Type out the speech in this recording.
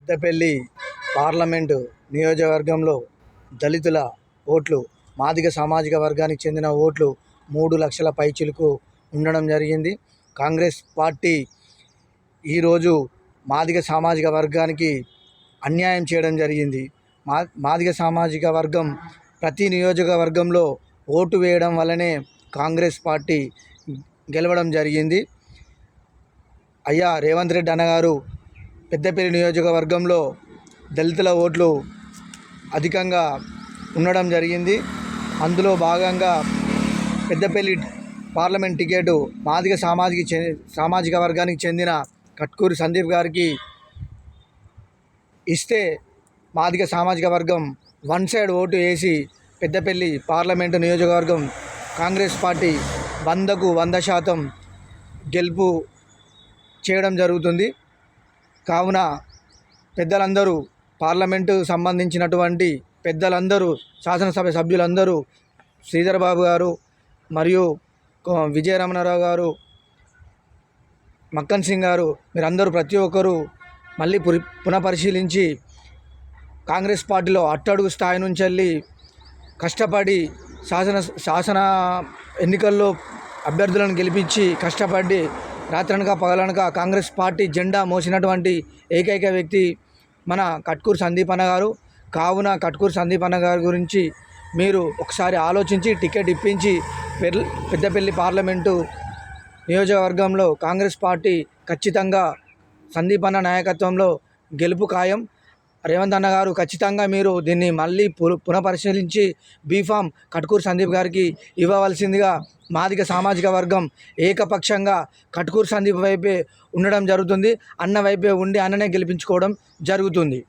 Peddapalli parliament నియోజకవర్గంలో దళితుల ఓట్లు, మాదిగ సామాజిక వర్గానికి చెందిన ఓట్లు 3 లక్షల పైచిలుకు ఉండడం జరిగింది. కాంగ్రెస్ పార్టీ ఈరోజు మాదిగ సామాజిక వర్గానికి అన్యాయం చేయడం జరిగింది. మాదిగ సామాజిక వర్గం ప్రతి నియోజకవర్గంలో ఓటు వేయడం వల్లనే కాంగ్రెస్ పార్టీ గెలవడం జరిగింది. అయ్యా రేవంత్ రెడ్డి అన్నగారు పెద్దపల్లి నియోజకవర్గంలో దళితుల ఓట్లు అధికంగా ఉండడం జరిగింది. అందులో భాగంగా పెద్దపల్లి పార్లమెంట్ టికెట్ మాదిగ సామాజిక వర్గానికి చెందిన కట్కూరి సందీప్ గారికి ఇస్తే మాదిగ సామాజిక వర్గం వన్ సైడ్ ఓటు వేసి పెద్దపల్లి పార్లమెంటు నియోజకవర్గం కాంగ్రెస్ పార్టీ 100కు 100% గెలుపు చేయడం జరుగుతుంది. కావున పెద్దలందరూ, పార్లమెంటు సంబంధించినటువంటి పెద్దలందరూ, శాసనసభ సభ్యులందరూ, శ్రీధర్ బాబు గారు మరియు విజయరమణారావు గారు, మక్కన్ సింగ్ గారు, మీరందరూ ప్రతి ఒక్కరూ మళ్ళీ పునఃపరిశీలించి కాంగ్రెస్ పార్టీలో అట్టడుగు స్థాయి నుంచి వెళ్ళి కష్టపడి శాసన ఎన్నికల్లో అభ్యర్థులను గెలిపించి కష్టపడి రాత్రనక పగలనక కాంగ్రెస్ పార్టీ జెండా మోసినటువంటి ఏకైక వ్యక్తి మన కట్కూరి సందీప్ అన్న గారు. కావున కట్కూరి సందీప్ అన్న గారి గురించి మీరు ఒకసారి ఆలోచించి టికెట్ ఇప్పించి పెద్దపల్లి పార్లమెంటు నియోజకవర్గంలో కాంగ్రెస్ పార్టీ ఖచ్చితంగా సందీప్ అన్న నాయకత్వంలో గెలుపు ఖాయం. రేవంత్ అన్న గారు ఖచ్చితంగా మీరు దీన్ని మళ్ళీ పునఃపరిశీలించి బీఫామ్ కట్కూరి సందీప్ గారికి ఇవ్వవలసిందిగా మాదిగ సామాజిక వర్గం ఏకపక్షంగా కట్కూరి సందీప్ వైపే ఉండడం జరుగుతుంది. అన్న వైపే ఉండి అన్ననే గెలిపించుకోవడం జరుగుతుంది.